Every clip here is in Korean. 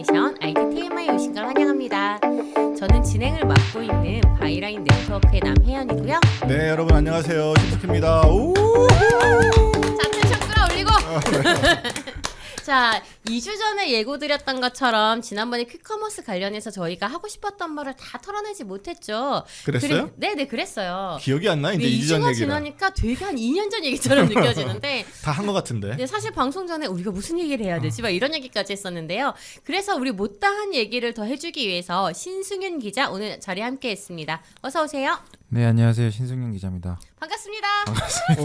애니메이션 IT TMI 오신 걸 환영합니다. 저는 진행을 맡고 있는 바이라인 네트워크의 남혜연이고요. 네, 여러분 안녕하세요. 신탁입니다. 오! 자, 텐션 끌어올리고! 자, 2주 전에 예고드렸던 것처럼 지난번에 퀵커머스 관련해서 저희가 하고 싶었던 말을 다 털어내지 못했죠. 그랬어요? 네네, 그랬어요. 기억이 안 나? 이제 2주 전 2주가 얘기라. 지나니까 되게 한 2년 전 얘기처럼 느껴지는데 다 한 것 같은데. 네, 사실 방송 전에 우리가 무슨 얘기를 해야 되지? 막 이런 얘기까지 했었는데요. 그래서 우리 못다한 얘기를 더 해주기 위해서 신승윤 기자 오늘 자리에 함께했습니다. 어서 오세요. 네, 안녕하세요. 신승윤 기자입니다. 반갑습니다.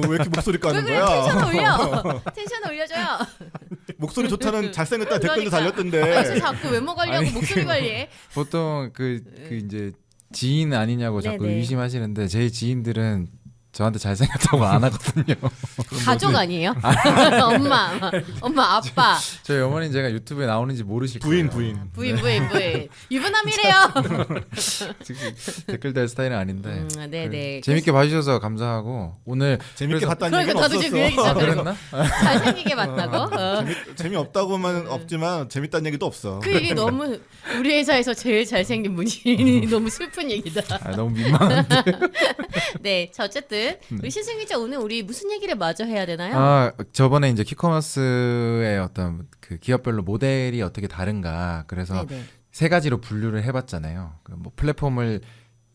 왜 이렇게 목소리 까는 왜 그래? 거야? 텐션 올려. 텐션 올려줘요. 목소리 좋다는 잘생겼다 댓글도 그러니까. 달렸던데. 그래서 자꾸 외모 관리하고 아니, 목소리 관리해. 보통 그 이제 지인 아니냐고 자꾸 네네. 의심하시는데 제 지인들은 저한테 잘생겼다고 안 하거든요. 가족 아니에요? 엄마, 아빠, 저희 어머니는 제가 유튜브에 나오는지 모르실 부인. 거예요. 부인. 유부남이래요. 댓글 달 스타일은 아닌데. 네네. 재밌게 봐주셔서 감사하고 오늘 재밌게 그래서- 봤다는 얘기는 그러니까 나도 지금 그 얘기 없었어. 시작했어. 그랬나? 잘생기게 봤다고? 재미없다고만 없지만 재밌다는 얘기도 없어. 그 얘기 너무 우리 회사에서 제일 잘생긴 분이 너무 슬픈 얘기다. 아, 너무 민망한데. 네, 자 어쨌든 우리 신승 기자 오늘 우리 무슨 얘기를 마저 해야 되나요? 아, 저번에 이제 퀵커머스의 어떤 그 기업별로 모델이 어떻게 다른가 그래서 네네. 세 가지로 분류를 해봤잖아요. 뭐 플랫폼을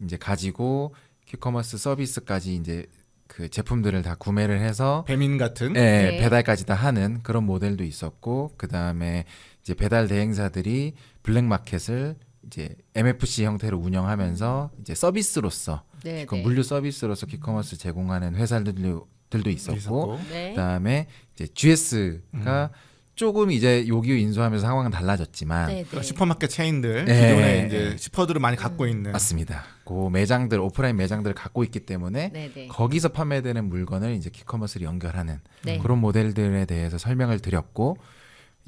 이제 가지고 퀵커머스 서비스까지 이제 그 제품들을 다 구매를 해서 배민 같은. 네. 배달까지 다 하는 그런 모델도 있었고 그 다음에 이제 배달 대행사들이 블랙마켓을 이제 MFC 형태로 운영하면서 이제 서비스로서 네, 그 네. 물류 서비스로서 퀵커머스 제공하는 회사들도 있었고 네. 그다음에 이제 GS가 조금 이제 요기요 인수하면서 상황은 달라졌지만 네, 네. 슈퍼마켓 체인들 네. 기존에 이제 슈퍼들을 많이 갖고 있는. 맞습니다. 그 매장들 오프라인 매장들을 갖고 있기 때문에 네, 네. 거기서 판매되는 물건을 이제 퀵커머스를 연결하는 네. 그런 모델들에 대해서 설명을 드렸고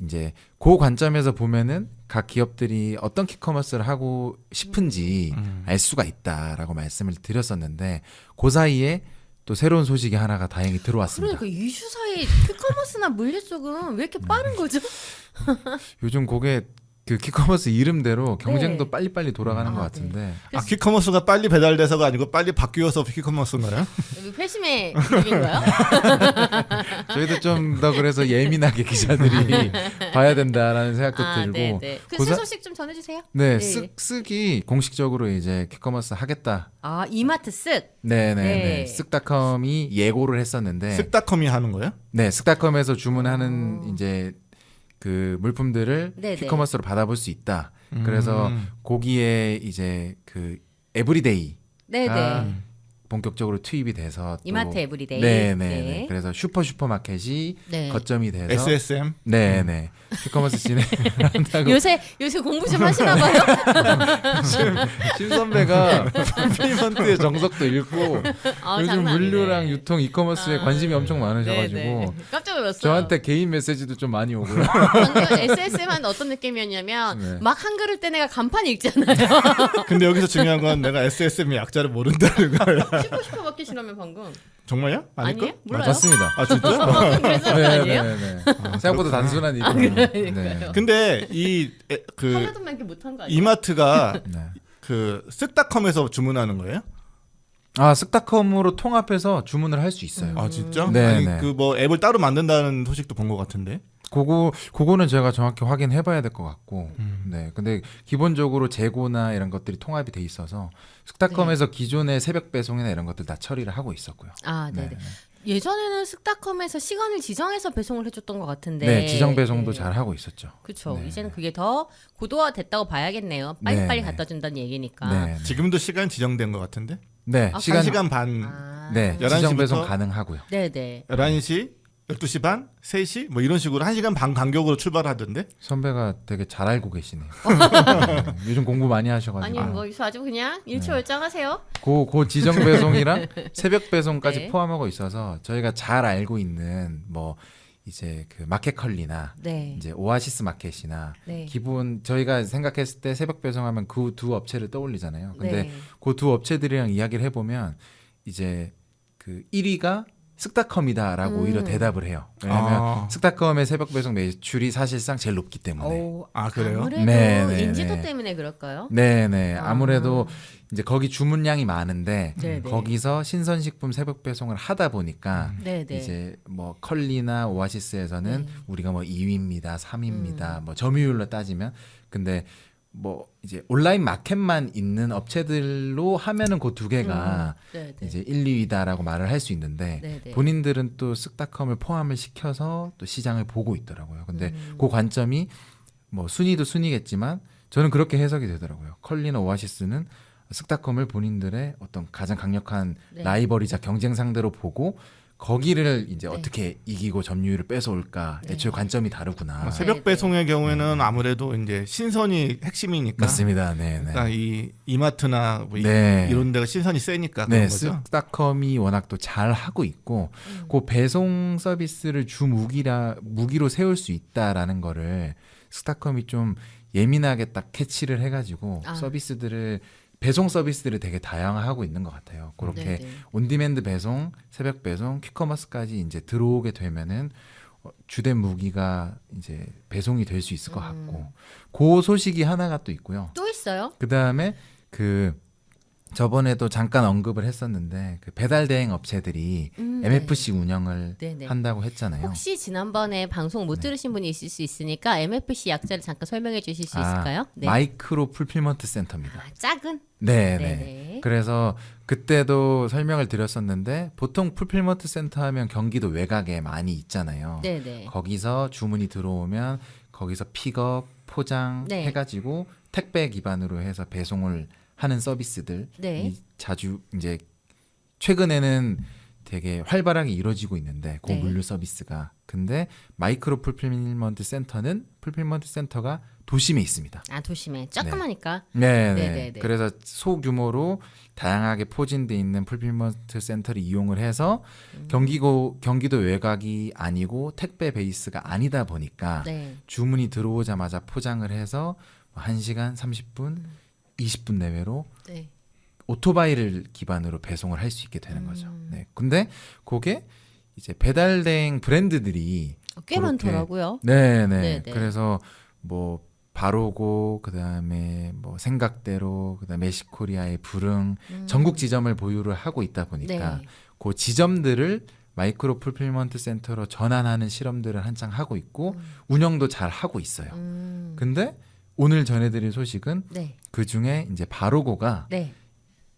이제 그 관점에서 보면은 각 기업들이 어떤 퀵커머스를 하고 싶은지 알 수가 있다라고 말씀을 드렸었는데 그 사이에 또 새로운 소식이 하나가 다행히 들어왔습니다. 그러니까 이슈 사이 퀵커머스나 물류 쪽은 왜 이렇게 빠른 거죠? 요즘 그게 그 퀵커머스 이름대로 경쟁도 네. 빨리빨리 돌아가는 것 아, 같은데 아, 퀵커머스가 빨리 배달돼서가 아니고 빨리 바뀌어서 퀵커머스인가요? 회심의 얘기인가요? 저희도 좀 더 그래서 예민하게 기자들이 봐야 된다라는 생각도 아, 들고 네, 네. 그 고사- 소식 좀 전해주세요. 네, 네. 쓱쓱이 공식적으로 이제 퀵커머스 하겠다. 아, 이마트 쓱. 네네네. 네. 쓱닷컴이 예고를 했었는데, 쓱닷컴이 하는 거예요? 네, 쓱닷컴에서 주문하는 이제 그 물품들을 네네. 퀵커머스로 받아볼 수 있다. 그래서 거기에 이제 그 에브리데이가 네네. 본격적으로 투입이 돼서 또 이마트 에브리데이. 네네네. 네. 그래서 슈퍼마켓이 네. 거점이 돼서 SSM. 네네. 퀵커머스 진행을 한다고 요새 공부 좀 하시나 봐요? 신 선배가 풀페이먼트의 정석도 읽고 아, 요즘 장난 아니네. 물류랑 유통 이커머스에 관심이 엄청 많으셔가지고 네네. 깜짝 놀랐어요. 저한테 개인 메시지도 좀 많이 오고요. 방금 SSM은 어떤 느낌이었냐면 네. 막 한글을 때 내가 간판 읽잖아요. 근데 여기서 중요한 건 내가 SSM의 약자를 모른다는 거야. 슈퍼 마켓이라면 방금 정말요? 아닐까? 아니에요? 몰라요. 맞습니다. 아 진짜? 방금 그래서 아니에요? 네네네. 생각보다 단순한 아, 일이에요. 그러니까요. 근데 그 하나도만 이렇게 못한 거 아니에요? 이마트가 네. 그 쓱닷컴에서 주문하는 거예요? 아 쓱닷컴으로 통합해서 주문을 할 수 있어요. 아 진짜? 네, 아니 네. 그 뭐 앱을 따로 만든다는 소식도 본 것 같은데. 그거는 제가 정확히 확인해봐야 될 것 같고, 네. 근데 기본적으로 재고나 이런 것들이 통합이 돼 있어서 쓱닷컴에서 기존의 새벽 배송이나 이런 것들 다 처리를 하고 있었고요. 아, 네네. 네. 예전에는 쓱닷컴에서 시간을 지정해서 배송을 해줬던 것 같은데. 네, 지정 배송도 잘 하고 있었죠. 그렇죠. 네. 이제는 그게 더 고도화됐다고 봐야겠네요. 빨리빨리 네, 갖다 준다는 얘기니까. 네, 지금도 시간 지정된 것 같은데. 네, 아, 시간 1시간 반. 아, 네, 11시 지정 배송 부터? 가능하고요. 네네. 11시, 12시 반, 3시 뭐 이런 식으로 1시간 반 간격으로 출발하던데. 선배가 되게 잘 알고 계시네요. 네, 요즘 공부 많이 하셔가지고. 아니 뭐 아주 그냥 일취월장하세요. 그 지정 배송이랑 새벽 배송까지 네. 포함하고 있어서 저희가 잘 알고 있는 뭐 이제 그 마켓컬리나 네. 이제 오아시스 마켓이나 네. 기본 저희가 생각했을 때 새벽 배송하면 그 두 업체를 떠올리잖아요. 근데 네. 그 두 업체들이랑 이야기를 해보면 이제 그 1위가 쓱닷컴이다라고 오히려 대답을 해요. 왜냐하면 쓱닷컴의 새벽 배송 매출이 사실상 제일 높기 때문에. 오, 아, 그래요? 아무래도 네, 인지도 네. 때문에 그럴까요? 네네. 아무래도 이제 거기 주문량이 많은데 네네. 거기서 신선식품 새벽 배송을 하다 보니까 네네. 이제 뭐 컬리나 오아시스에서는 네. 우리가 뭐 2위입니다, 3위입니다, 뭐 점유율로 따지면 근데 뭐 이제 온라인 마켓만 있는 업체들로 하면은 그 두 개가 네네. 이제 1, 2위다라고 말을 할 수 있는데 네네. 본인들은 또 쓱닷컴을 포함을 시켜서 또 시장을 보고 있더라고요. 근데 그 관점이 뭐 순위도 순위겠지만 저는 그렇게 해석이 되더라고요. 컬리나 오아시스는 쓱닷컴을 본인들의 어떤 가장 강력한 네. 라이벌이자 경쟁 상대로 보고 거기를 이제 네. 어떻게 이기고 점유율을 뺏어올까 애초에 관점이 다르구나. 새벽 네, 배송의 경우에는 아무래도 이제 신선이 핵심이니까. 맞습니다. 네, 네. 그러니까 이 이마트나 뭐 네. 이런 데가 신선이 세니까 네, 그런 거죠. 쓱닷컴이 워낙 또 잘 하고 있고 그 배송 서비스를 주 무기로 세울 수 있다라는 거를 쓱닷컴이 좀 예민하게 딱 캐치를 해가지고 서비스들을 배송 서비스들을 되게 다양화하고 있는 것 같아요. 그렇게 네네. 온디맨드 배송, 새벽 배송, 퀵커머스까지 이제 들어오게 되면은 주된 무기가 이제 배송이 될 수 있을 것 같고 그 소식이 하나가 또 있고요. 또 있어요? 그 다음에 그 저번에도 잠깐 언급을 했었는데 그 배달 대행 업체들이 MFC 운영을 네네. 한다고 했잖아요. 혹시 지난번에 방송 못 들으신 분이 있을 수 있으니까 MFC 약자를 잠깐 설명해 주실 수 있을까요? 네. 마이크로 풀필먼트 센터입니다. 작은? 네, 네네. 네. 그래서 그때도 설명을 드렸었는데 보통 풀필먼트 센터 하면 경기도 외곽에 많이 있잖아요. 네네. 거기서 주문이 들어오면 거기서 픽업, 포장 네. 해가지고 택배 기반으로 해서 배송을 하는 서비스들 네. 이 자주 이제 최근에는 되게 활발하게 이루어지고 있는데 그 네. 물류 서비스가 근데 마이크로 풀필먼트 센터는 풀필먼트 센터가 도심에 있습니다. 아, 도심에. 조그마니까. 네, 네네네. 네. 그래서 소규모로 다양하게 포진돼 있는 풀필먼트 센터를 이용을 해서 경기도 외곽이 아니고 택배 베이스가 아니다 보니까 네. 주문이 들어오자마자 포장을 해서 1시간 30분, 20분 내외로 네. 오토바이를 기반으로 배송을 할 수 있게 되는 거죠. 네. 근데 그게 이제 배달 대행 브랜드들이 꽤 그렇게- 많더라고요. 네, 네네. 네. 그래서 뭐 바로고 그다음에 뭐 생각대로 그다음에 메시코리아의 불응 전국 지점을 보유를 하고 있다 보니까 네. 그 지점들을 마이크로 풀필먼트 센터로 전환하는 실험들을 한창 하고 있고 운영도 잘 하고 있어요. 근데 오늘 전해드릴 소식은 네. 그 중에 이제 바로고가 네.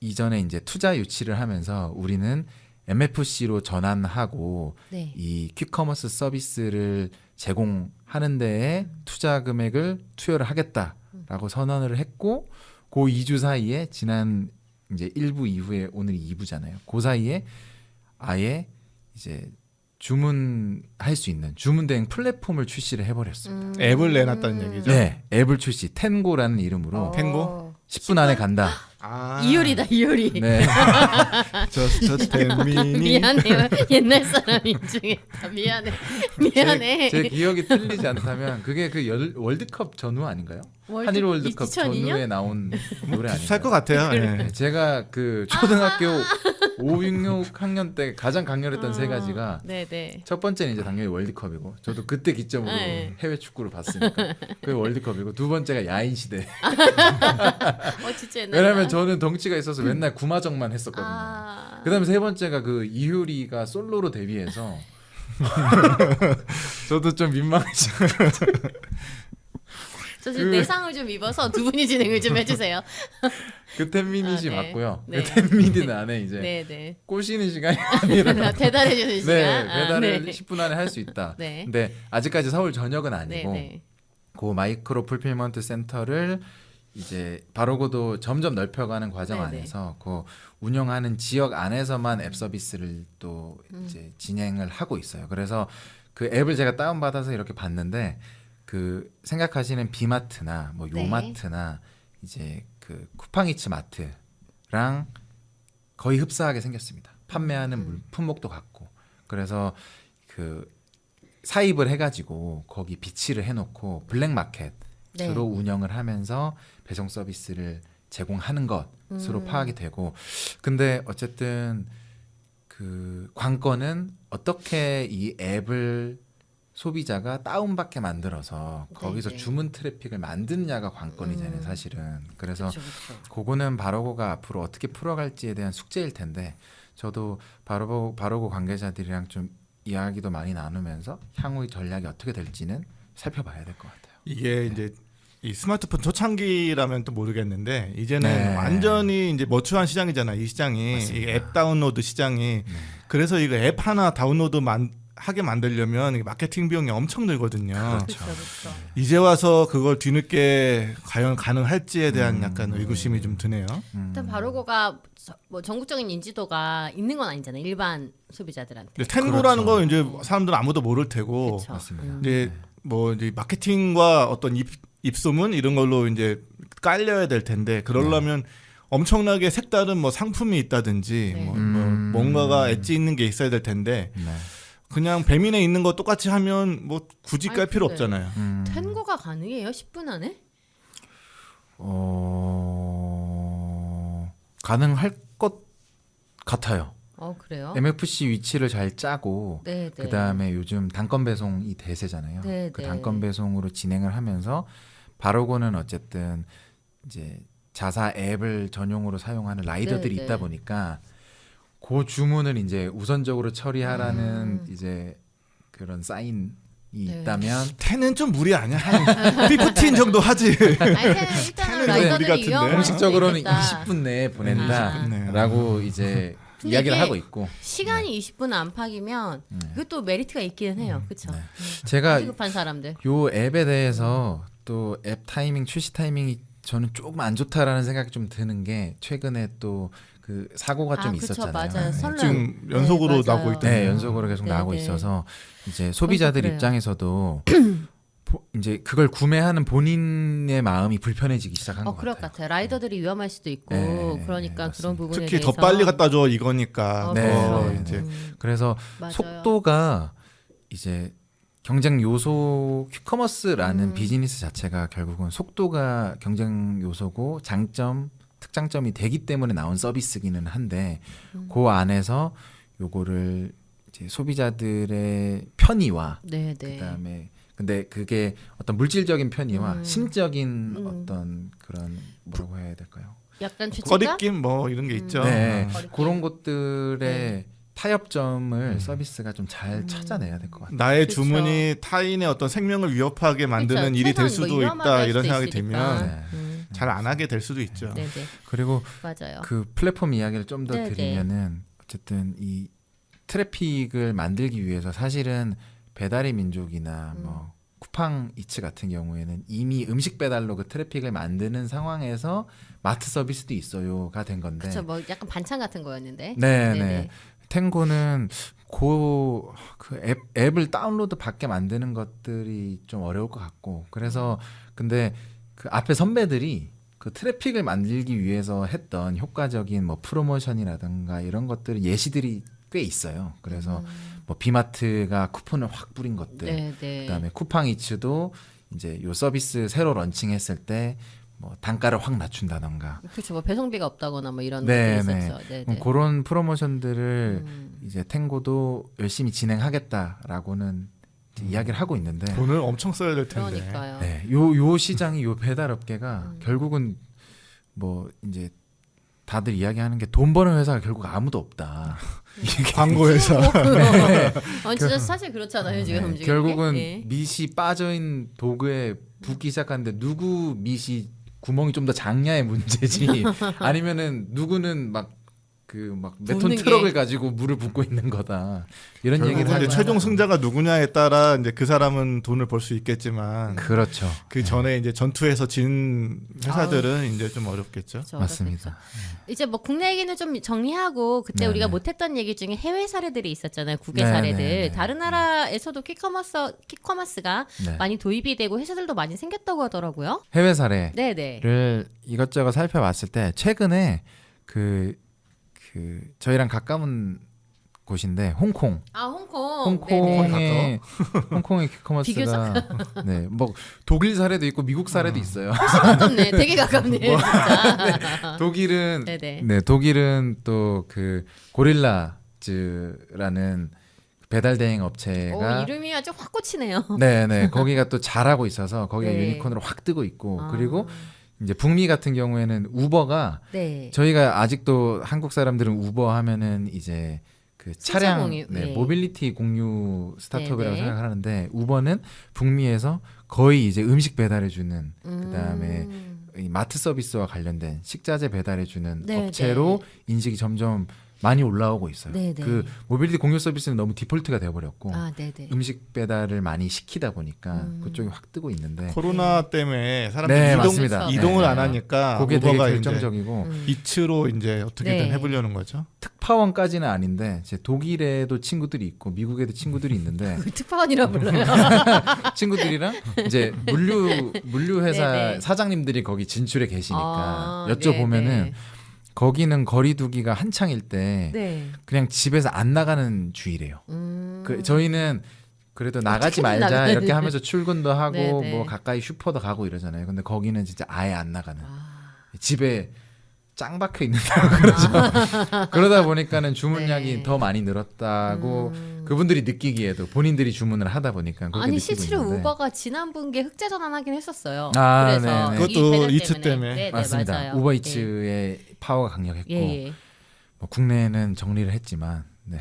이전에 이제 투자 유치를 하면서 우리는 MFC로 전환하고 네. 이 퀵커머스 서비스를 제공하는 데에 투자 금액을 투여를 하겠다라고 선언을 했고 그 2주 사이에 지난 이제 1부 이후에 오늘이 2부잖아요. 그 사이에 아예 이제 주문할 수 있는 주문 대행 플랫폼을 출시를 해버렸습니다. 앱을 내놨다는 얘기죠. 네, 앱을 출시 텐고라는 이름으로 탱고? 10분 안에 간다. 아, 이효리다, 이효리. 네. 저스트 템미니. 미안해요. 옛날 사람인 중에. 아, 미안해. 미안해. 제 기억이 틀리지 않다면 그게 그 월드컵 전후 아닌가요? 한일 월드컵 2002년? 전후에 나온 노래 비슷할 것 아닌가요? 같아요. 예. 네, 제가 그 초등학교 5, 6, 학년 때 가장 강렬했던 세 가지가 네네. 첫 번째는 이제 당연히 월드컵이고 저도 그때 기점으로 네. 해외 축구를 봤으니까 그게 월드컵이고 두 번째가 야인 시대. 진짜 옛날. 왜냐면 저는 덩치가 있어서 맨날 구마정만 했었거든요. 아. 그다음에 세 번째가 그 이효리가 솔로로 데뷔해서 저도 좀 민망했죠. 저 지금 내상을 좀 입어서 두 분이 진행을 좀 해주세요. 그 텐미닛이 네. 맞고요. 네. 그 텐미닛 안에 이제 네네. 꼬시는 시간이 아니라 대단해주는 네, 시간. 배달을 네. 10분 안에 할 수 있다. 네. 근데 아직까지 서울 전역은 아니고 네네. 그 마이크로 풀필먼트 센터를 이제 바로고도 점점 넓혀가는 과정 네네. 안에서 그 운영하는 지역 안에서만 앱 서비스를 또 이제 진행을 하고 있어요. 그래서 그 앱을 제가 다운 받아서 이렇게 봤는데 그 생각하시는 비마트나 뭐 네. 요마트나 이제 그 쿠팡이츠 마트랑 거의 흡사하게 생겼습니다. 판매하는 품목도 같고 그래서 그 사입을 해가지고 거기 비치를 해놓고 블랙마켓으로 네. 운영을 하면서 배송 서비스를 제공하는 것으로 파악이 되고 근데 어쨌든 그 그 관건은 어떻게 이 앱을 소비자가 다운받게 만들어서 거기서 네. 주문 트래픽을 만드느냐가 관건이잖아요, 사실은. 그래서 그쵸, 그쵸. 그거는 바로고가 앞으로 어떻게 풀어갈지에 대한 숙제일 텐데 저도 바로고 관계자들이랑 좀 이야기도 많이 나누면서 향후의 전략이 어떻게 될지는 살펴봐야 될 것 같아요. 이게 이제 이 스마트폰 초창기라면 또 모르겠는데 이제는 네. 완전히 이제 머추한 시장이잖아요. 이 시장이 맞습니다. 이 앱 다운로드 시장이. 그래서 이거 앱 하나 다운로드 하게 만들려면 이게 마케팅 비용이 엄청 들거든요. 그쵸, 그쵸. 이제 와서 그걸 뒤늦게 과연 가능할지에 대한 약간 의구심이 좀 드네요. 일단 바로고가 뭐 전국적인 인지도가 있는 건 아니잖아요. 일반 소비자들한테. 근데 텐고라는 그렇죠. 거 이제 사람들은 아무도 모를 테고 그쵸. 맞습니다. 이제 뭐 이제 마케팅과 어떤 입소문 이런 걸로 이제 깔려야 될 텐데 그러려면 엄청나게 색다른 뭐 상품이 있다든지 네. 뭐 뭔가가 엣지 있는 게 있어야 될 텐데 네. 그냥 배민에 있는 거 똑같이 하면 뭐 굳이 깔 아니, 필요 근데 없잖아요. 텐고가 가능해요? 10분 안에? 가능할 것 같아요. 그래요? MFC 위치를 잘 짜고 네, 네. 그다음에 요즘 단건 배송이 대세잖아요. 네, 그 네. 단건 배송으로 진행을 하면서 바로고는 어쨌든 이제 자사 앱을 전용으로 사용하는 라이더들이 네, 네. 있다 보니까 그 주문을 이제 우선적으로 처리하라는 이제 그런 사인이 네. 있다면 텐은 좀 무리 아니야? 한 15 정도 하지. 일단은 우리 라이더들이 같은데. 위험할 공식적으로는 수도 있겠다. 20분 내에 보낸다라고 이제 근데 이야기를 이게 하고 있고 시간이 20분 안팎이면 그것도 메리트가 있기는 해요. 그렇죠? 제가 급한 사람들. 요 앱에 대해서 또 앱 타이밍 출시 타이밍이 저는 조금 안 좋다라는 생각이 좀 드는 게 최근에 또 그 사고가 좀 그쵸, 있었잖아요. 맞아요. 네. 설날. 지금 연속으로 네, 나오고 맞아요. 있던데. 네, 연속으로 계속 네, 나오고 네. 있어서 이제 소비자들 그래요. 입장에서도 이제 그걸 구매하는 본인의 마음이 불편해지기 시작한 것 그럴 같아요. 것 같아요. 라이더들이 위험할 수도 있고 네, 그러니까 네, 그런 부분에 특히 대해서 더 빨리 갖다 줘 이거니까 네, 더 네, 이제 그래서 맞아요. 속도가 이제 경쟁 요소 퀵커머스라는 비즈니스 자체가 결국은 속도가 경쟁 요소고 장점 특장점이 되기 때문에 나온 서비스기는 한데 그 안에서 요거를 이제 소비자들의 편의와 네, 네. 그다음에 근데 그게 어떤 물질적인 편의와 심적인 어떤 그런 뭐라고 해야 될까요? 약간 죄책감? 꺼리낌 뭐 이런 게 있죠. 네, 거리낌. 그런 것들의 네. 타협점을 서비스가 좀 잘 찾아내야 될 것 같아요. 나의 그쵸. 주문이 타인의 어떤 생명을 위협하게 만드는 그쵸. 일이 될 최소한 수도 뭐 있다 위험하게 이런 할 생각이 수도 있으니까. 들면 잘 안 하게 될 수도 있죠. 네, 네. 그리고 맞아요. 그 플랫폼 이야기를 좀 더 네, 드리면은 어쨌든 이 트래픽을 만들기 위해서 사실은 배달의 민족이나 뭐 쿠팡 이츠 같은 경우에는 이미 음식 배달로 그 트래픽을 만드는 상황에서 마트 서비스도 있어요가 된 건데. 그렇죠. 뭐 약간 반찬 같은 거였는데. 네, 네네. 네. 탱고는 그 앱을 다운로드 받게 만드는 것들이 좀 어려울 것 같고 그래서 근데 그 앞에 선배들이 그 트래픽을 만들기 위해서 했던 효과적인 뭐 프로모션이라든가 이런 것들 예시들이 꽤 있어요. 그래서 뭐 비마트가 쿠폰을 확 뿌린 것들, 네, 네. 그다음에 쿠팡이츠도 이제 요 서비스 새로 런칭했을 때 뭐 단가를 확 낮춘다던가 그렇죠. 뭐 배송비가 없다거나 뭐 이런 네, 것들이 네. 있었죠. 네, 그럼 네. 그런 프로모션들을 이제 탱고도 열심히 진행하겠다라고는 이제 이야기를 하고 있는데 돈을 엄청 써야 될 텐데. 그러니까요. 네, 요 시장이 요 배달 업계가 결국은 뭐 이제 다들 이야기하는 게 돈 버는 회사가 결국 아무도 없다. 광고 회사. 진짜 사실 그렇잖아요. 지금 네, 움직이는 결국은 게. 예. 밑이 빠져있는 도구에 붓기 시작하는데 누구 밑이 구멍이 좀 더 작냐의 문제지 아니면은 누구는 막 그 막 몇 톤 붓는 트럭을 게. 가지고 물을 붓고 있는 거다 이런 결국은 얘기를 이제 하고 최종 승자가 누구냐에 따라 이제 그 사람은 돈을 벌 수 있겠지만 그렇죠. 그 전에 이제 전투에서 진 회사들은 이제 좀 어렵겠죠. 그렇죠. 맞습니다. 이제 뭐 국내 얘기는 좀 정리하고 그때 네네. 우리가 못했던 얘기 중에 해외 사례들이 있었잖아요. 국외 네네네. 사례들. 다른 나라에서도 퀵커머스가 네. 많이 도입이 되고 회사들도 많이 생겼다고 하더라고요. 해외 사례를 네네. 이것저것 살펴봤을 때 최근에 그 저희랑 가까운 곳인데 홍콩 네네. 홍콩의 퀵커머스가 네, 뭐 독일 사례도 있고 미국 사례도 있어요. 가깝네. 되게 가깝네. 진짜. 독일은 네네. 네, 독일은 또 그 고릴라 우버이츠라는 배달 대행 업체가 이름이 아주 확 꽂히네요. 네네 거기가 또 잘하고 있어서 거기가 네. 유니콘으로 확 뜨고 있고 아. 그리고 이제 북미 같은 경우에는 우버가 네. 저희가 아직도 한국 사람들은 우버 하면은 이제 그 차량 공유, 네. 모빌리티 공유 스타트업이라고 네, 네. 생각하는데 우버는 북미에서 거의 이제 음식 배달해 주는 그다음에 이 마트 서비스와 관련된 식자재 배달해 주는 네, 업체로 인식이 점점 많이 올라오고 있어요. 네, 네. 그 모빌리티 공유 서비스는 너무 디폴트가 돼 버렸고 네네. 음식 배달을 많이 시키다 보니까 그쪽이 확 뜨고 있는데 코로나 때문에 사람들이 네, 이동, 맞습니다. 이동을 네. 안 하니까 그게 되게 우버가 이제 결정적이고 이츠로 이제 어떻게든 네. 해보려는 거죠. 특파원까지는 아닌데 제 독일에도 친구들이 있고 미국에도 친구들이 있는데 특파원이라 불러요. 친구들이랑 이제 물류 회사 네네. 사장님들이 거기 진출해 계시니까 아, 여쭤보면은 네네. 거기는 거리두기가 한창일 때 네. 그냥 집에서 안 나가는 주의래요. 그 저희는 그래도 나가지 어떻게든 말자 나가야 이렇게 돼. 하면서 출근도 하고 네네. 뭐 가까이 슈퍼도 가고 이러잖아요. 근데 거기는 진짜 아예 안 나가는 아. 집에 짱 박혀 있는다고 그러죠. 그러다 보니까는 주문량이 네. 더 많이 늘었다고 그분들이 느끼기에도 본인들이 주문을 하다 보니까 그렇게 아니 느끼고 실제로 있는데. 우버가 지난 분기에 흑자 전환하긴 했었어요. 아, 그래서 네네. 이 그것도 배달 이츠 때문에. 네, 맞습니다. 네, 맞아요. 우버이츠의 파워가 강력했고 예, 예. 뭐 국내에는 정리를 했지만 네.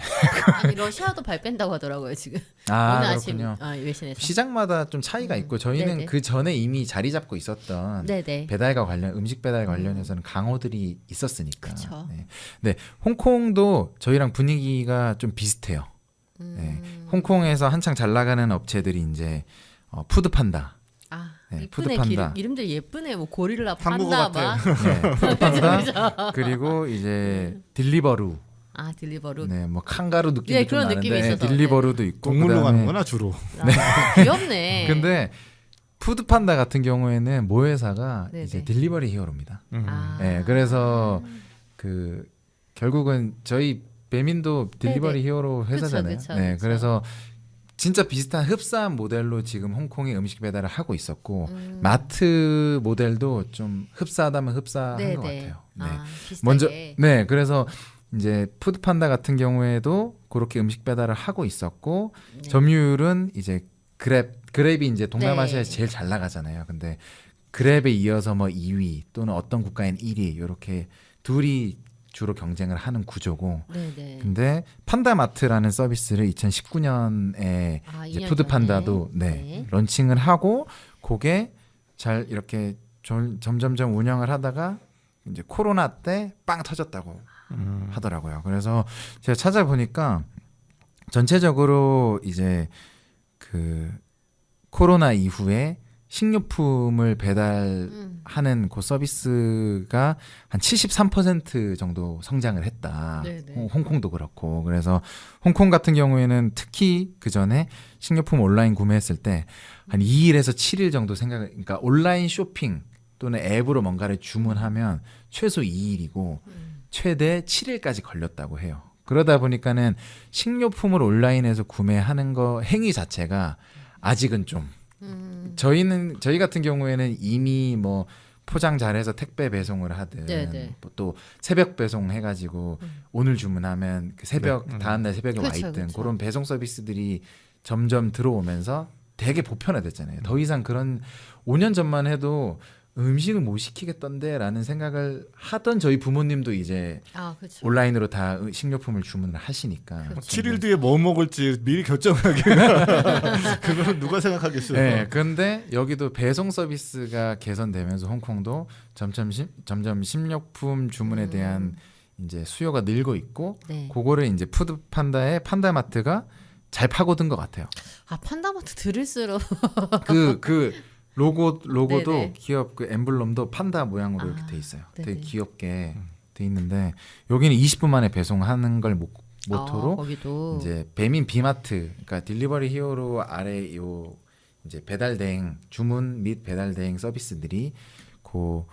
아니 러시아도 발 뺀다고 하더라고요 지금. 아 오늘 아침 그렇군요. 외신에서. 시장마다 좀 차이가 있고 저희는 네네. 그 전에 이미 자리 잡고 있었던 네네. 배달과 관련 음식 배달 관련해서는 강호들이 있었으니까. 그쵸. 네. 네, 홍콩도 저희랑 분위기가 좀 비슷해요. 네. 홍콩에서 한창 잘 나가는 업체들이 이제 푸드판다. 아 네, 이쁘네 푸드판다. 이름들 예쁘네 뭐 고릴라 한국어 판다 같아요. 막. 네, 푸드판다. 그리고 이제 딜리버루. 딜리버루. 네, 뭐 칸가루 느낌도 네, 좀 그런 나는데 느낌이 있어서, 딜리버루도 있고 동물로 그다음에- 가는구나 주로. 귀엽네. 근데 푸드판다 같은 경우에는 모 회사가 네네. 이제 딜리버리 히어로입니다. 아. 네, 그래서 그 결국은 저희 배민도 딜리버리 네네. 히어로 회사잖아요. 그쵸, 네, 그쵸. 그래서 진짜 비슷한 흡사한 모델로 지금 홍콩에 음식 배달을 하고 있었고 마트 모델도 좀 흡사하다면 흡사한 것 같아요. 네. 비슷하게. 먼저 네, 그래서 이제 푸드판다 같은 경우에도 그렇게 음식 배달을 하고 있었고 네. 점유율은 이제 그랩이 이제 동남아시아에서 네. 제일 잘 나가잖아요. 근데 그랩에 이어서 뭐 2위 또는 어떤 국가엔 1위 이렇게 둘이 주로 경쟁을 하는 구조고. 네네. 근데 판다마트라는 서비스를 2019년에 이제 2년 푸드판다도 전에. 네, 런칭을 하고 그게 잘 이렇게 점점점 운영을 하다가 이제 코로나 때 빵 터졌다고 하더라고요. 그래서 제가 찾아보니까 전체적으로 이제 그 코로나 이후에 식료품을 배달하는 그 서비스가 한 73% 정도 성장을 했다. 네네. 홍콩도 그렇고. 그래서 홍콩 같은 경우에는 특히 그 전에 식료품 온라인 구매했을 때 한 2일에서 7일 정도 그러니까 온라인 쇼핑 또는 앱으로 뭔가를 주문하면 최소 2일이고 최대 7일까지 걸렸다고 해요. 그러다 보니까는 식료품을 온라인에서 구매하는 거 행위 자체가 아직은 좀 저희 같은 경우에는 이미 뭐 포장 잘해서 택배 배송을 하든 네네. 또 새벽 배송 해가지고 오늘 주문하면 그 새벽 다음날 새벽에 와 그쵸, 있든 그쵸. 그런 배송 서비스들이 점점 들어오면서 되게 보편화됐잖아요. 더 이상 그런 5년 전만 해도 음식을 못 시키겠던데라는 생각을 하던 저희 부모님도 이제 그렇죠. 온라인으로 다 식료품을 주문을 하시니까. 7일 뒤에 뭐 먹을지 미리 결정하기. 그거는 누가 생각하겠어요. 네, 근데 여기도 배송 서비스가 개선되면서 홍콩도 점점 식료품 주문에 대한 이제 수요가 늘고 있고 네. 그거를 이제 푸드판다의 판다마트가 잘 파고든 것 같아요. 판다마트 들을수록 그 로고도 네네. 기업 그 엠블럼도 판다 모양으로 이렇게 아, 돼 있어요. 네네. 되게 귀엽게 돼 있는데 여기는 20분 만에 배송하는 걸 모토로 거기도 이제 배민 비마트, 그러니까 딜리버리 히어로 아래 요 이제 배달 대행 주문 및 배달 대행 서비스들이 그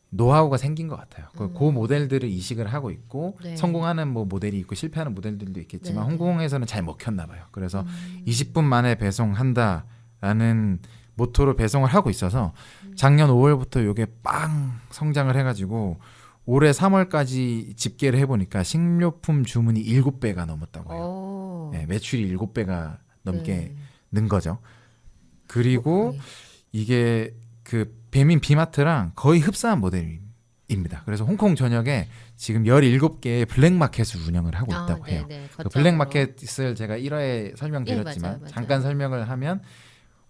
노하우가 생긴 것 같아요. 그 모델들을 이식을 하고 있고 네. 성공하는 뭐 모델이 있고 실패하는 모델들도 있겠지만 네, 홍콩에서는 잘 먹혔나 봐요. 그래서 20분 만에 배송한다라는 모토로 배송을 하고 있어서 작년 5월부터 이게 빵 성장을 해가지고 올해 3월까지 집계를 해보니까 식료품 주문이 7배가 넘었다고 해요. 오. 네, 매출이 7배가 넘게 네. 는 거죠. 그리고 이게 그 배민 비마트랑 거의 흡사한 모델입니다. 그래서 홍콩 전역에 지금 17개의 블랙마켓을 운영을 하고 있다고 해요. 네네. 그 블랙마켓을 제가 1화에 설명드렸지만 맞아요. 잠깐 설명을 하면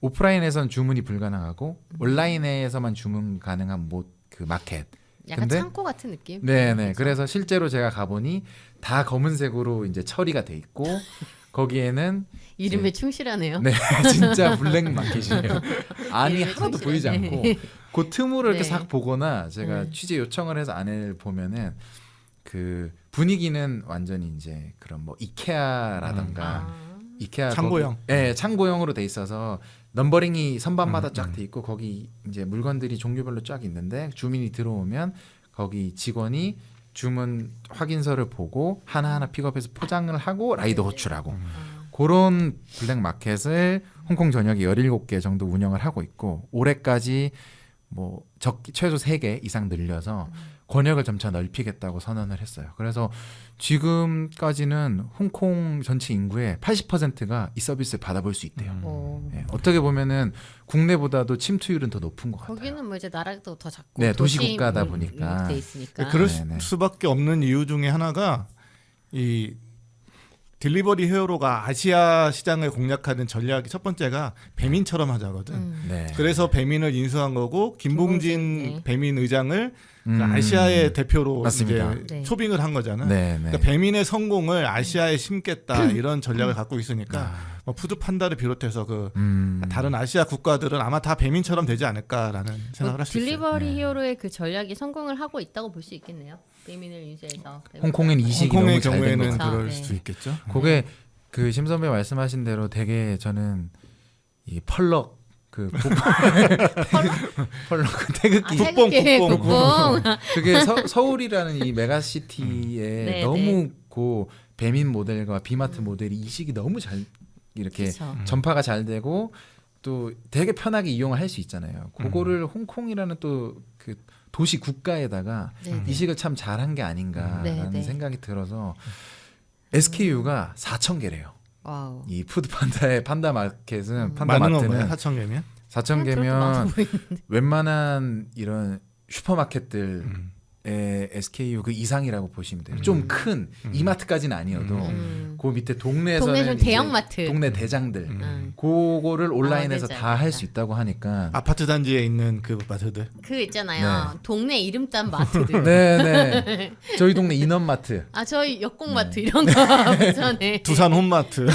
오프라인에선 주문이 불가능하고 온라인에서만 주문 가능한 그 마켓. 약간 근데 창고 같은 느낌. 네네. 그렇죠? 그래서 실제로 제가 가보니 다 검은색으로 이제 처리가 돼 있고 거기에는 이름에 충실하네요. 네 진짜 블랙마켓이에요. 안이 이름에 하나도 보이지 충실하네. 않고 그 틈으로 이렇게 네. 싹 보거나 제가 취재 요청을 해서 안을 보면은 그 분위기는 완전히 이제 그런 뭐 이케아라던가 아. 이케아 창고형. 네, 창고형으로 돼 있어서 넘버링이 선반마다 쫙 돼 있고 거기 이제 물건들이 종류별로 쫙 있는데 주민이 들어오면 거기 직원이 주문 확인서를 보고 하나하나 픽업해서 포장을 하고 라이더 호출하고 그런 블랙마켓을 홍콩 전역에 17개 정도 운영을 하고 있고 올해까지 뭐 최소 3개 이상 늘려서 권역을 점차 넓히겠다고 선언을 했어요. 그래서 지금까지는 홍콩 전체 인구의 80%가 이 서비스를 받아볼 수 있대요. 오. 네, 어떻게 보면은 국내보다도 침투율은 더 높은 것 같아요. 거기는 뭐 이제 나라도 더 작고 네, 도시 도시 국가다 보니까. 돼 있으니까. 그럴 네네. 수밖에 없는 이유 중에 하나가 이 딜리버리 히어로가 아시아 시장을 공략하는 전략이 첫 번째가 배민처럼 하자거든. 네. 그래서 배민을 인수한 거고 김봉진 김봉진, 네. 배민 의장을 그 아시아의 대표로 맞습니다. 이제 네. 초빙을 한 거잖아. 네, 네. 그러니까 배민의 성공을 아시아에 심겠다 이런 전략을 갖고 있으니까 아. 뭐 푸드 판다를 비롯해서 그 음. 다른 아시아 국가들은 아마 다 배민처럼 되지 않을까라는 생각을 할 수 있어요. 딜리버리 네. 히어로의 그 전략이 성공을 하고 있다고 볼 수 있겠네요. 배민을 인수해서. 홍콩엔 이식이 홍콩의 너무 잘된 경우에는 것 같아요. 그럴 네. 수 있겠죠. 그게 그 심 선배 말씀하신 대로 되게 저는 이 펄럭 그 펄럭 그 태극기 태극기 국뽕. 그게 서울이라는 이 메가시티에 네, 너무 그 배민 모델과 비마트 모델이 이식이 너무 잘 이렇게 그쵸. 전파가 잘 되고 또 되게 편하게 이용을 할 수 있잖아요. 그거를 홍콩이라는 또 그 도시 국가에다가 네, 네. 이식을 참 잘한 게 아닌가라는 네, 네. 생각이 들어서 SKU가 4,000개래요. 와우. 이 푸드 판다의 판다 마켓은 판다 많은 마트는 건가요? 4,000개면? 4,000개면 웬만한 이런 슈퍼마켓들의 SKU 그 이상이라고 보시면 돼요. 좀 큰 이마트까지는 아니어도 그 밑에 동네에서는 동네 좀 이제 대형마트. 동네 대장들 음. 그거를 온라인에서 네, 다 할 잘 수 있다고 하니까 아파트 단지에 있는 그 마트들. 그 있잖아요. 동네 이름 딴 마트들. 네네 저희 동네 인원마트 아 저희 역공마트 네. 이런 거 부천에. 두산 홈마트.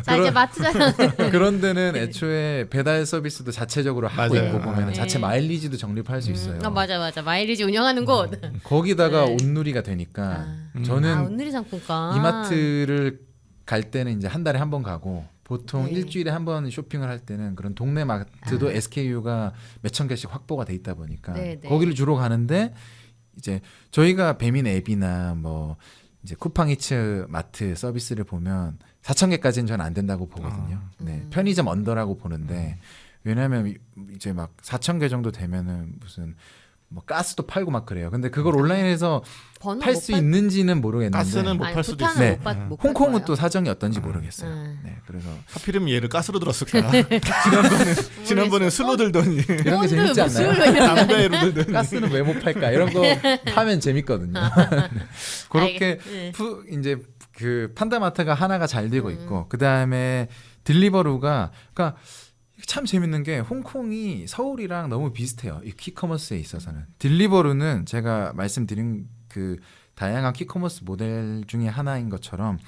자 이제 마트잖아. 그런 데는 애초에 배달 서비스도 자체적으로 하고 맞아요. 있고 보면 네. 자체 마일리지도 적립할 수 있어요. 아 맞아 마일리지 운영하는 곳. 거기다가 네. 온누리가 되니까 아, 저는 온누리 상품권. 이마트를 갈 때는 이제 한 달에 한 번 가고 보통 네. 일주일에 한 번 쇼핑을 할 때는 그런 동네 마트도 SKU가 몇천 개씩 확보가 돼 있다 보니까 네, 네. 거기를 주로 가는데 이제 저희가 배민 앱이나 뭐 이제 쿠팡이츠 마트 서비스를 보면 4,000개까지는 전 안 된다고 보거든요. 네, 편의점 언더라고 보는데 왜냐하면 이제 막 4,000개 정도 되면은 무슨 뭐 가스도 팔고 막 그래요. 근데 그걸 온라인에서 번호 팔 못 수 받- 있는지는 모르겠는데 가스는 못 아니, 팔 수도 부탄은 있어요. 네. 못 받- 못팔 홍콩은 거예요. 또 사정이 어떤지 모르겠어요. 음. 네, 그래서 하필이면 얘를 가스로 들었을까? 지난번에 술로 들더니 이런 게 재밌지 본드 않나요? 무술로 이런 거. 담배로 들더니 가스는 왜 못 팔까? 이런 거 파면 재밌거든요. 네. 그렇게 네. 이제 그 판다마트가 하나가 잘 되고 있고 그 다음에 딜리버루가 그러니까 참 재밌는 게 홍콩이 서울이랑 너무 비슷해요. 이 키커머스에 있어서는 딜리버루는 제가 말씀드린 그 다양한 키커머스 모델 중에 하나인 것처럼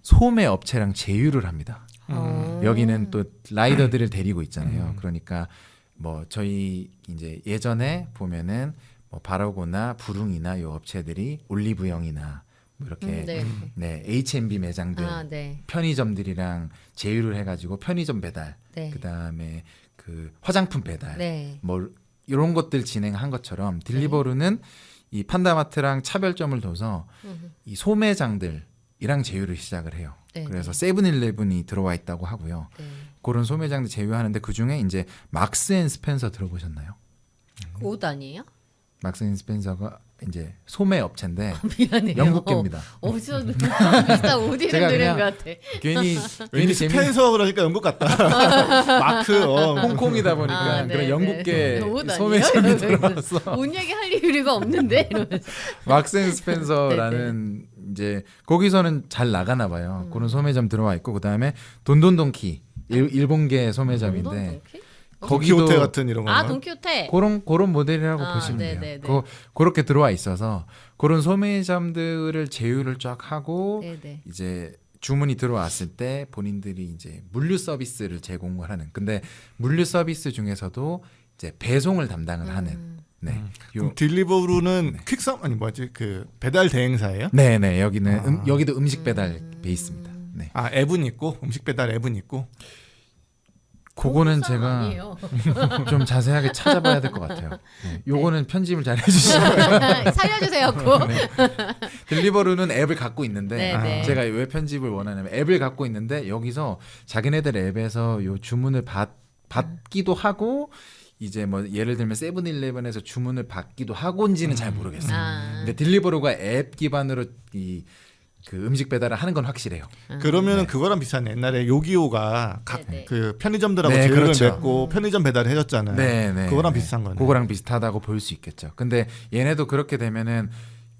소매 업체랑 제휴를 합니다. 어. 여기는 또 라이더들을 데리고 있잖아요. 그러니까 뭐 저희 이제 예전에 보면은 뭐 바라고나 부릉이나 요 업체들이 올리브영이나 뭐 이렇게 네. 네 H&B 매장들 아 네. 편의점들이랑 제휴를 해가지고 편의점 배달 네. 그다음에 그 화장품 배달 네. 뭐 이런 것들 진행한 것처럼 딜리버루는 이 판다마트랑 차별점을 둬서 이 소매장들이랑 제휴를 시작을 해요. 네, 그래서 네. 세븐일레븐이 들어와 있다고 하고요. 네. 그런 소매장들 제휴하는데 그 중에 이제 막스 앤 스펜서 들어보셨나요? 옷 아니에요? 막스 앤 스펜서가 이제 소매 업체인데 미안해요. 영국계입니다. 어디서 비슷한 오디를 제가 들은 그냥 것 같아. 괜히 왠지 재미 스펜서 그러니까 영국 같다. 마크. 홍콩이다 보니까 아, 네, 그런 영국계 네. 옷 소매점이 아니에요? 들어와서 옷 얘기 할 이유가 없는데 이러면서. 막센 스펜서라는 이제 거기서는 잘 나가나 봐요. 그런 소매점 들어와 있고 그다음에 돈돈돈키 일본계 소매점인데 돈돈돈키? 도키호테 같은 이런 거. 아 돈키호테. 그런 모델이라고 아, 보시면 돼요. 네네네. 그렇게 들어와 있어서 그런 소매점들을 제휴를 쫙 하고 네네. 이제 주문이 들어왔을 때 본인들이 이제 물류 서비스를 제공을 하는. 근데 물류 서비스 중에서도 이제 배송을 담당을 하는. 네. 그럼 딜리버루는 퀵섬 아니 뭐지 그 배달 대행사예요? 네네 여기는 여기도 음식 배달 베이스입니다. 네. 아 앱은 있고 음식 배달 앱은 있고. 그거는 한국 사람 제가 아니에요. 좀 자세하게 찾아봐야 될 것 같아요. 네. 요거는 편집을 잘 해주시면 살려주세요. 고. 딜리버루는 앱을 갖고 있는데 네네. 제가 왜 편집을 원하냐면 앱을 갖고 있는데 여기서 자기네들 앱에서 요 주문을 받기도 하고 이제 뭐 예를 들면 세븐일레븐에서 주문을 받기도 하고인지는 잘 모르겠어요. 아. 근데 딜리버루가 앱 기반으로 그 음식 배달을 하는 건 확실해요. 그러면은 그거랑 비슷한 옛날에 요기요가 각 네네. 그 편의점들하고 네, 제휴를 그렇죠. 맺고 편의점 배달을 해줬잖아요. 네. 그거랑 비슷한 거네. 그거랑 비슷하다고 볼 수 있겠죠. 근데 얘네도 그렇게 되면은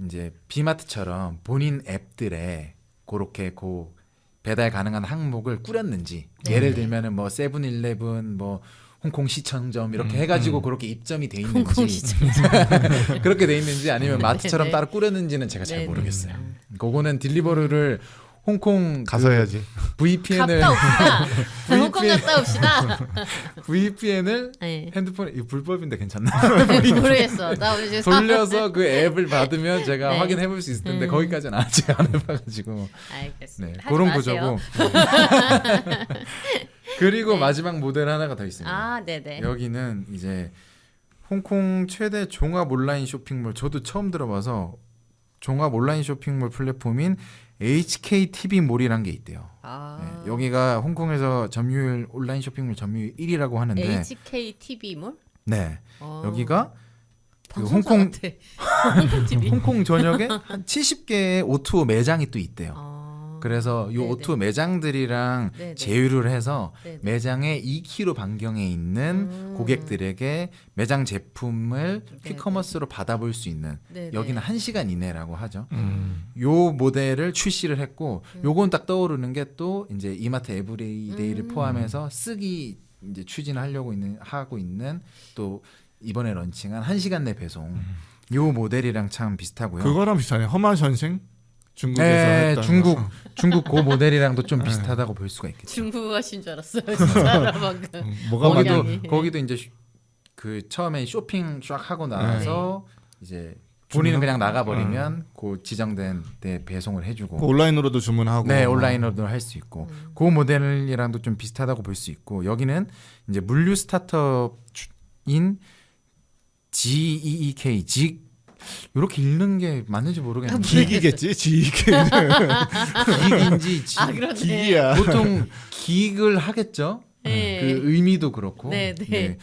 이제 비마트처럼 본인 앱들에 그렇게 고 배달 가능한 항목을 꾸렸는지 네. 예를 들면은 뭐 세븐일레븐 뭐 홍콩 시청점 이렇게 해가지고 그렇게 입점이 돼 있는지 홍콩 시청. 그렇게 돼 있는지 아니면 마트처럼 네. 따로 꾸렸는지는 제가 잘 네. 모르겠어요. 그거는 딜리버루를 홍콩 가서 해야지. VPN을 갔다 옵시다. 홍콩 갔다 옵시다. VPN을 네. 핸드폰에 이거 불법인데 괜찮나? 모르겠어. 나 오늘 지금 돌려서 그 앱을 받으면 제가 네. 확인해 볼 수 있을 텐데 거기까지는 아직 안 해봐가지고 네, 알겠습니다. 하지 그런 마세요. 구조고 그리고 네. 마지막 모델 하나가 더 있습니다. 아, 네네. 여기는 이제 홍콩 최대 종합 온라인 쇼핑몰 저도 처음 들어봐서 종합 온라인 쇼핑몰 플랫폼인 HKTV몰이란 게 있대요. 아. 네, 여기가 홍콩에서 점유율 온라인 쇼핑몰 점유율 1위라고 하는데 HKTV몰? 네 어. 여기가 그 방송사 홍콩 같아. 홍콩 TV. 홍콩 전역에 한 70개의 O2O 매장이 또 있대요. 아. 그래서 이 네네. O2O 매장들이랑 네네. 제휴를 해서 네네. 매장에 2km 반경에 있는 고객들에게 매장 제품을 퀵커머스로 받아볼 수 있는 네네. 여기는 1시간 이내라고 하죠. 음. 요 모델을 출시를 했고 요건 딱 떠오르는 게 또 이제 이마트 에브리데이를 포함해서 쓰기 이제 추진하려고 하고 있는 또 이번에 런칭한 1시간 내 배송 요 모델이랑 참 비슷하고요. 그거랑 비슷하네. 허마 선생 중국에서 네, 했던 거. 중국 그 모델이랑도 좀 비슷하다고 볼 수가 있겠죠. 중국어 하신 줄 알았어요. 진짜 방금. 뭐가 거기도- 많이 모양이. 거기도 이제 그 처음에 쇼핑 쫙 하고 나서 네. 이제 본인은 그냥 나가버리면 그 지정된 때 배송을 해주고 그 온라인으로도 주문하고. 네 온라인으로도 할 수 있고 그 모델이랑도 좀 비슷하다고 볼 수 있고 여기는 이제 물류 스타트업인 GEEK 이렇게 읽는 게 맞는지 모르겠는데 기기겠지. 지기는 기익인지 아, 그렇네. 기기야. 보통 기익을 하겠죠. 네. 그 의미도 그렇고 네, 네.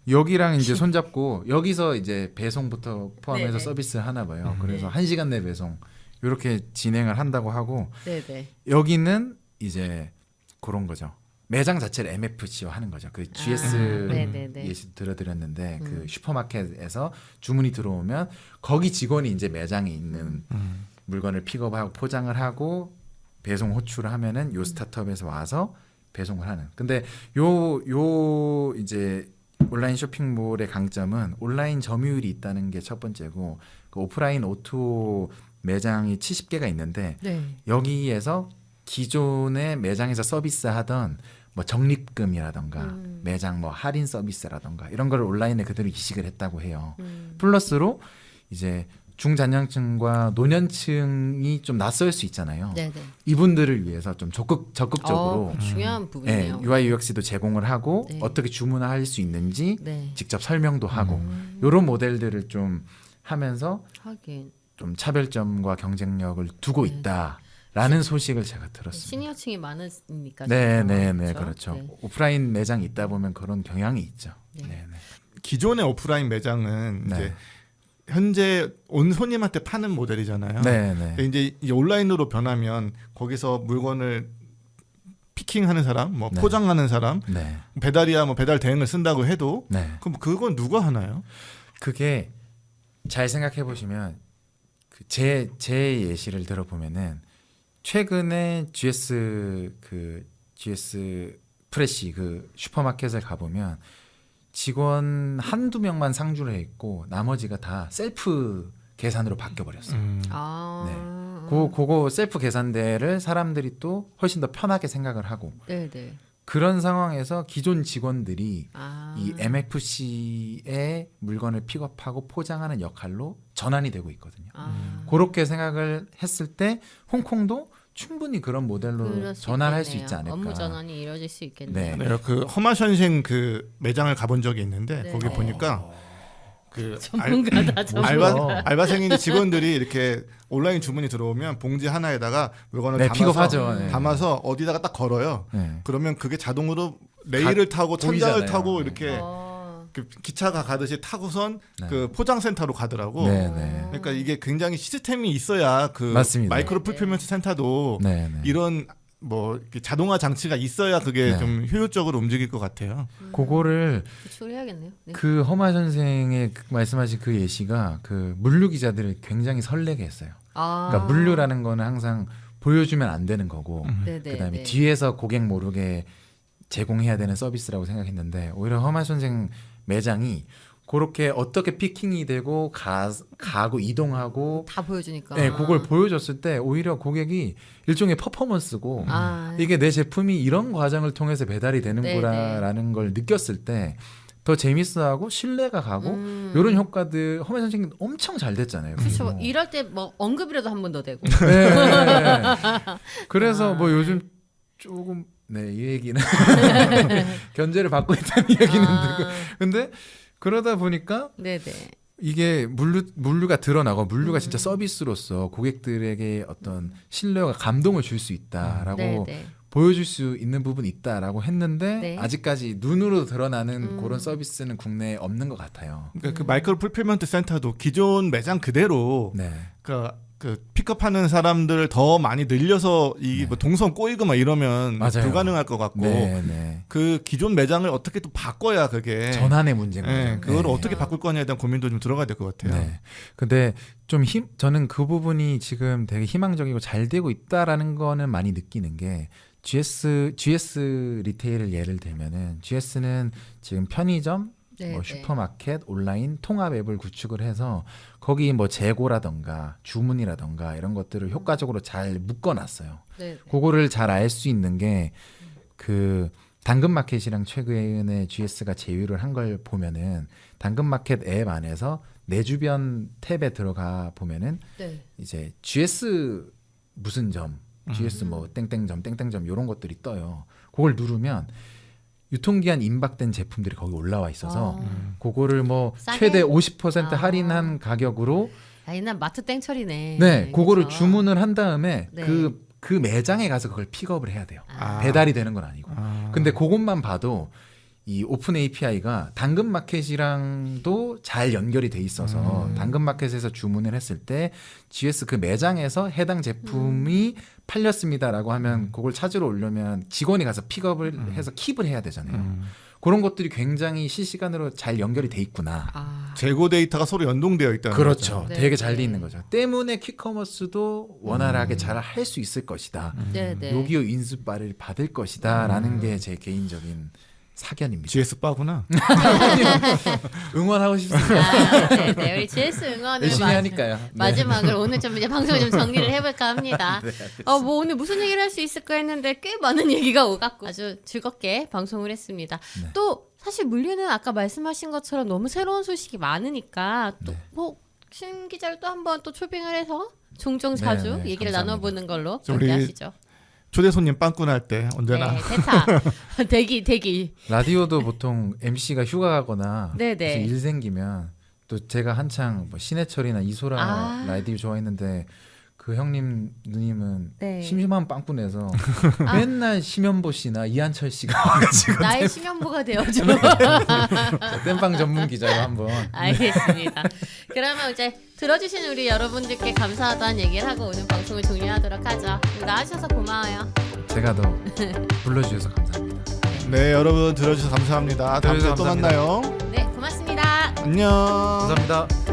여기랑 이제 손잡고 여기서 이제 배송부터 포함해서 네, 네. 서비스를 하나 봐요. 그래서 1시간 내 배송 이렇게 진행을 한다고 하고 네네. 여기는 이제 그런 거죠. 매장 자체를 MFC화 하는 거죠. 그 GS 네네네. 예시 들어드렸는데 그 슈퍼마켓에서 주문이 들어오면 거기 직원이 이제 매장에 있는 물건을 픽업하고 포장을 하고 배송 호출을 하면은 요 스타트업에서 와서 배송을 하는. 근데 요 이제 온라인 쇼핑몰의 강점은 온라인 점유율이 있다는 게 첫 번째고 그 오프라인 O2O 매장이 70개가 있는데 네. 여기에서 기존의 매장에서 서비스하던 뭐 적립금이라던가 매장 뭐 할인 서비스라던가 이런 걸 온라인에 그대로 이식을 했다고 해요. 플러스로 이제 중장년층과 노년층이 좀 낯설 수 있잖아요. 네네. 이분들을 위해서 좀 적극적으로 중요한 예, 부분이에요. UI UX도 제공을 하고 네. 어떻게 주문할 수 있는지 네. 직접 설명도 하고 이런 모델들을 좀 하면서 하긴 좀 차별점과 경쟁력을 두고 있다라는 소식을 제가 들었습니다. 시니어층이 많으니까. 네, 진짜. 네, 네, 그렇죠. 네. 오프라인 매장이 있다 보면 그런 경향이 있죠. 네. 네, 네. 기존의 오프라인 매장은 네. 이제 현재 온 손님한테 파는 모델이잖아요. 네, 근데 네. 이제 이 온라인으로 변하면 거기서 물건을 피킹하는 사람, 뭐 네. 포장하는 사람, 네. 배달이야 뭐 배달 대행을 쓴다고 해도 네. 그럼 그건 누가 하나요? 그게 잘 생각해 보시면 제 예시를 들어보면은 최근에 GS 프레시 그 슈퍼마켓을 가보면 직원 한두 명만 상주를 해 있고 나머지가 다 셀프 계산으로 바뀌어 버렸어요. 아. 그거 셀프 계산대를 사람들이 또 훨씬 더 편하게 생각을 하고 네네. 그런 상황에서 기존 직원들이 아. 이 MFC의 물건을 픽업하고 포장하는 역할로 전환이 되고 있거든요. 아. 그렇게 생각을 했을 때 홍콩도 충분히 그런 모델로 그럴 수 전환할 수 있겠네요. 있지 않을까. 업무 전환이 이루어질 수 있겠네요. 네. 내가 그 허마션생 그 매장을 가본 적이 있는데 네. 거기 보니까 그 전문가다 전문가. 알바생인 직원들이 이렇게 온라인 주문이 들어오면 봉지 하나에다가 물건을 네, 담아서, 픽업하죠. 네. 담아서 어디다가 딱 걸어요. 네. 그러면 그게 자동으로 레일을 타고 천장을 보이잖아요. 타고 네. 이렇게 어. 그 기차가 가듯이 타고선 네. 그 포장센터로 가더라고. 네, 네. 그러니까 이게 굉장히 시스템이 있어야 그 맞습니다. 마이크로 네, 풀필먼트 센터도 네, 네. 이런 뭐 이렇게 자동화 장치가 있어야 그게 네. 좀 효율적으로 움직일 것 같아요. 그거를 구출해야겠네요. 네. 그 허마 선생의 말씀하신 그 예시가 그 물류 기자들을 굉장히 설레게 했어요. 아. 그러니까 물류라는 거는 항상 보여주면 안 되는 거고 네네. 그다음에 네. 뒤에서 고객 모르게 제공해야 되는 서비스라고 생각했는데 오히려 허마 선생 매장이 그렇게 어떻게 피킹이 되고 가고 이동하고 다 보여주니까. 네, 그걸 보여줬을 때 오히려 고객이 일종의 퍼포먼스고 아. 이게 내 제품이 이런 과정을 통해서 배달이 네네. 되는구나라는 걸 느꼈을 때 더 재밌어하고 신뢰가 가고 이런 효과들 허마 선생님 엄청 잘 됐잖아요. 그렇죠. 그리고. 이럴 때 뭐 언급이라도 한 번 더 되고. 네. 그래서 아. 뭐 요즘 조금 네, 이 얘기는 견제를 받고 있다는 얘기는 듣고 근데 그러다 보니까 네네. 이게 물류가 드러나고 물류가 진짜 서비스로서 고객들에게 어떤 신뢰와 감동을 줄 수 있다라고 네네. 보여줄 수 있는 부분이 있다라고 했는데 네. 아직까지 눈으로 드러나는 그런 서비스는 국내에 없는 것 같아요. 그러니까 그 마이크로 풀필먼트 센터도 기존 매장 그대로 네. 그 픽업하는 사람들을 더 많이 늘려서 이 네. 뭐 동선 꼬이고 막 이러면 맞아요. 불가능할 것 같고 네, 네. 그 기존 매장을 어떻게 또 바꿔야 그게 전환의 문제인 거죠. 네, 그걸 네. 어떻게 바꿀 거냐에 대한 고민도 좀 들어가야 될 것 같아요. 네. 근데 좀 저는 그 부분이 지금 되게 희망적이고 잘 되고 있다라는 거는 많이 느끼는 게 GS 리테일을 예를 들면은 GS는 지금 편의점, 네네. 뭐 슈퍼마켓, 온라인 통합 앱을 구축을 해서 거기 뭐 재고라던가 주문이라던가 이런 것들을 효과적으로 잘 묶어놨어요. 네네. 그거를 잘 알 수 있는 게 그 당근마켓이랑 최근에 GS가 제휴를 한 걸 보면은 당근마켓 앱 안에서 내 주변 탭에 들어가 보면은 네. 이제 GS 무슨 점, GS 뭐 땡땡점, 땡땡점 이런 것들이 떠요. 그걸 누르면 유통기한 임박된 제품들이 거기 올라와 있어서 그거를 뭐 싸게? 최대 50% 아. 할인한 가격으로 아, 옛날 마트 땡처리네. 네, 그거를 그쵸? 주문을 한 다음에 네. 그 매장에 가서 그걸 픽업을 해야 돼요. 아. 배달이 되는 건 아니고. 아. 근데 그것만 봐도 이 오픈 API가 당근마켓이랑도 잘 연결이 돼 있어서 당근마켓에서 주문을 했을 때 GS 그 매장에서 해당 제품이 팔렸습니다라고 하면 그걸 찾으러 오려면 직원이 가서 픽업을 해서 킵을 해야 되잖아요. 그런 것들이 굉장히 실시간으로 잘 연결이 돼 있구나. 아. 재고 데이터가 서로 연동되어 있다는 그렇죠. 거죠. 네, 되게 잘 돼 네. 있는 거죠. 때문에 퀵커머스도 원활하게 잘 할 수 있을 것이다. 네네. 요기요 인수바를 받을 것이다라는 게 제 개인적인 사견입니다. GS 바구나. 응원하고 싶습니다. 아, 네네. 우리 GS 응원을 열심히 하니까요. 네. 마지막으로 오늘 좀 이제 방송을 좀 정리를 해볼까 합니다. 뭐 오늘 무슨 얘기를 할 수 있을까 했는데 꽤 많은 얘기가 오갔고 아주 즐겁게 방송을 했습니다. 네. 또 사실 물류는 아까 말씀하신 것처럼 너무 새로운 소식이 많으니까 또 네. 뭐 신 기자를 또 한번 또 초빙을 해서 종종 자주 네, 얘기를 감사합니다. 나눠보는 걸로 우리 그렇게 하시죠. 초대 손님 빵꾸날 때 언제나 네, 대타 대기. 라디오도 보통 MC가 휴가 가거나 네네. 무슨 일 생기면 또 제가 한창 뭐 신해철이나 이소라 아. 라디오 좋아했는데 그 형님 누님은 네. 심심한 빵꾸 내서 아. 맨날 심현보 씨나 이한철 씨가 와가지고 나의 심연보가 되어줘. 땜빵 전문 기자로 한번 알겠습니다. 그러면 이제 들어주신 우리 여러분들께 감사하다는 얘기를 하고 오늘 방송을 종료하도록 하죠. 나와주셔서 고마워요. 제가 더 불러주셔서 감사합니다. 네, 여러분 들어주셔서 감사합니다. 다음 주에 또 감사합니다. 만나요. 네, 고맙습니다. 안녕. 감사합니다.